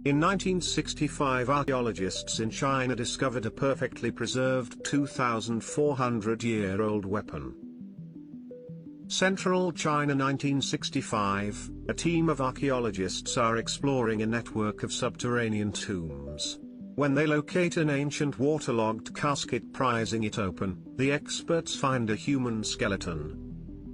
In 1965, archaeologists in China discovered a perfectly preserved 2,400-year-old weapon. Central China 1965, a team of archaeologists are exploring a network of subterranean tombs. When they locate an ancient waterlogged casket, prizing it open, the experts find a human skeleton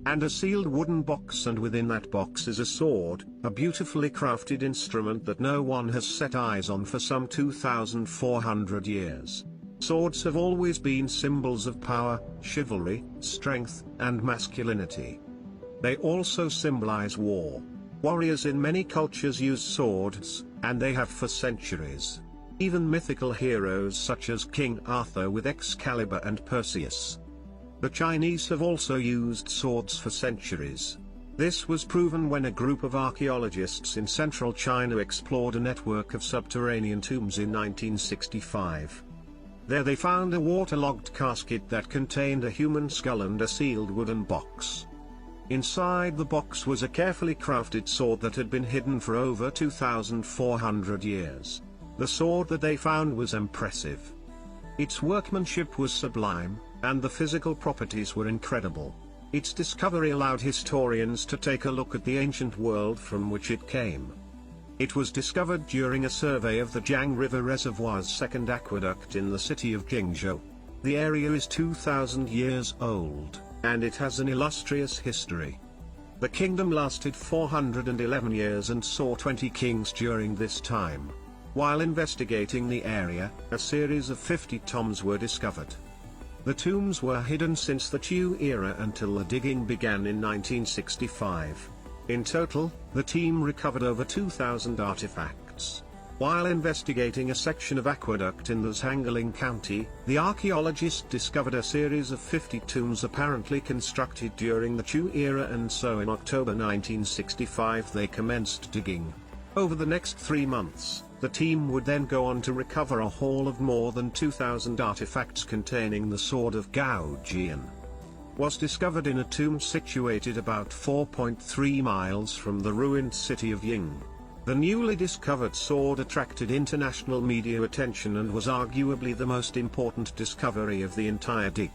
and a sealed wooden box, and within that box is a sword, a beautifully crafted instrument that no one has set eyes on for some 2,400 years. Swords have always been symbols of power, chivalry, strength, and masculinity. They also symbolize war. Warriors in many cultures use swords, and they have for centuries. Even mythical heroes such as King Arthur with Excalibur and Perseus. The Chinese have also used swords for centuries. This was proven when a group of archaeologists in central China explored a network of subterranean tombs in 1965. There they found a waterlogged casket that contained a human skull and a sealed wooden box. Inside the box was a carefully crafted sword that had been hidden for over 2,400 years. The sword that they found was impressive. Its workmanship was sublime, and the physical properties were incredible. Its discovery allowed historians to take a look at the ancient world from which it came. It was discovered during a survey of the Jiang River Reservoir's second aqueduct in the city of Jingzhou. The area is 2,000 years old, and it has an illustrious history. The kingdom lasted 411 years and saw 20 kings during this time. While investigating the area, a series of 50 tombs were discovered. The tombs were hidden since the Chu era until the digging began in 1965. In total, the team recovered over 2,000 artifacts. While investigating a section of aqueduct in the Zhangling County, the archaeologists discovered a series of 50 tombs apparently constructed during the Chu era, and so in October 1965 they commenced digging. Over the next 3 months, the team would then go on to recover a haul of more than 2,000 artifacts containing the sword of Gao Jian. Was discovered in a tomb situated about 4.3 miles from the ruined city of Ying. The newly discovered sword attracted international media attention and was arguably the most important discovery of the entire dig.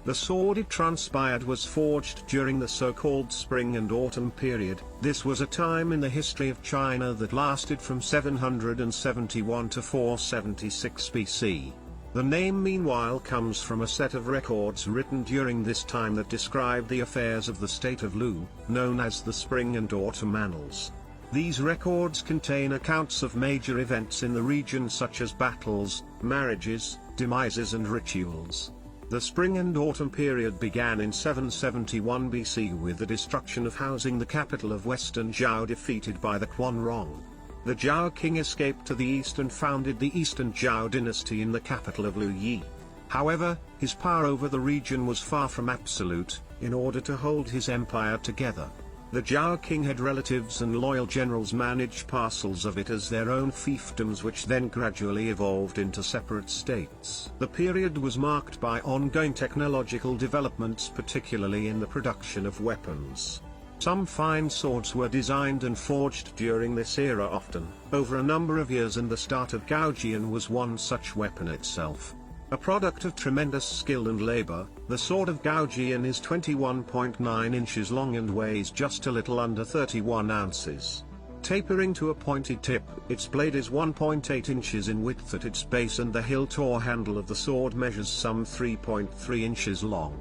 The sword, it transpired, was forged during the so-called Spring and Autumn period. This was a time in the history of China that lasted from 771 to 476 BC. The name meanwhile comes from a set of records written during this time that describe the affairs of the state of Lu, known as the Spring and Autumn Annals. These records contain accounts of major events in the region such as battles, marriages, demises and rituals. The Spring and Autumn period began in 771 BC with the destruction of Housing, the capital of Western Zhao, defeated by the Quan Rong. The Zhao king escaped to the east and founded the Eastern Zhao dynasty in the capital of Lu Yi. However, his power over the region was far from absolute. In order to hold his empire together, the Zhao king had relatives and loyal generals manage parcels of it as their own fiefdoms, which then gradually evolved into separate states. The period was marked by ongoing technological developments, particularly in the production of weapons. Some fine swords were designed and forged during this era, often over a number of years, and the start of Gao Jian was one such weapon itself. A product of tremendous skill and labor, the sword of Gao Jian is 21.9 inches long and weighs just a little under 31 ounces. Tapering to a pointed tip, its blade is 1.8 inches in width at its base, and the hilt or handle of the sword measures some 3.3 inches long.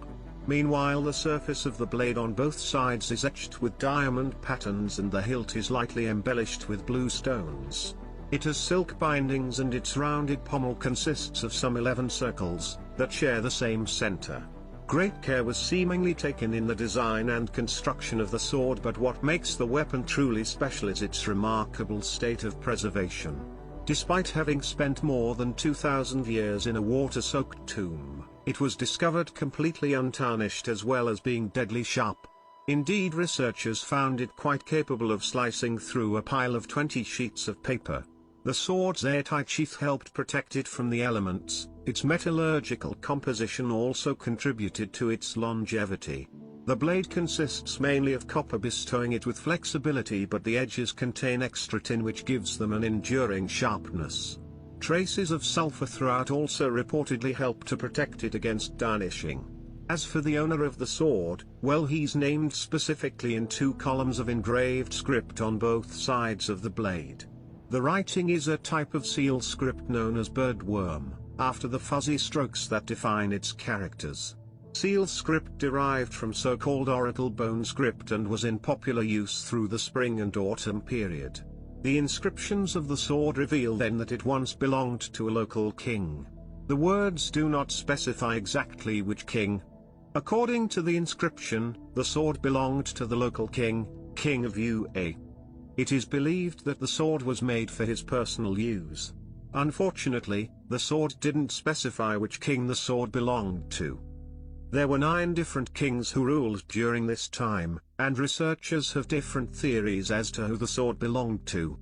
Meanwhile, the surface of the blade on both sides is etched with diamond patterns, and the hilt is lightly embellished with blue stones. It has silk bindings, and its rounded pommel consists of some 11 circles that share the same center. Great care was seemingly taken in the design and construction of the sword, but what makes the weapon truly special is its remarkable state of preservation. Despite having spent more than 2,000 years in a water-soaked tomb, it was discovered completely untarnished, as well as being deadly sharp. Indeed, researchers found it quite capable of slicing through a pile of 20 sheets of paper. The sword's airtight sheath helped protect it from the elements. Its metallurgical composition also contributed to its longevity. The blade consists mainly of copper, bestowing it with flexibility, but the edges contain extra tin which gives them an enduring sharpness. Traces of sulfur throughout also reportedly help to protect it against tarnishing. As for the owner of the sword, well, he's named specifically in 2 columns of engraved script on both sides of the blade. The writing is a type of seal script known as birdworm, after the fuzzy strokes that define its characters. Seal script derived from so-called oracle bone script and was in popular use through the spring and autumn period. The inscriptions of the sword reveal then that it once belonged to a local king. The words do not specify exactly which king. According to the inscription, the sword belonged to the local king, King of UA. It is believed that the sword was made for his personal use. Unfortunately, the sword didn't specify which king the sword belonged to. There were 9 different kings who ruled during this time, and researchers have different theories as to who the sword belonged to.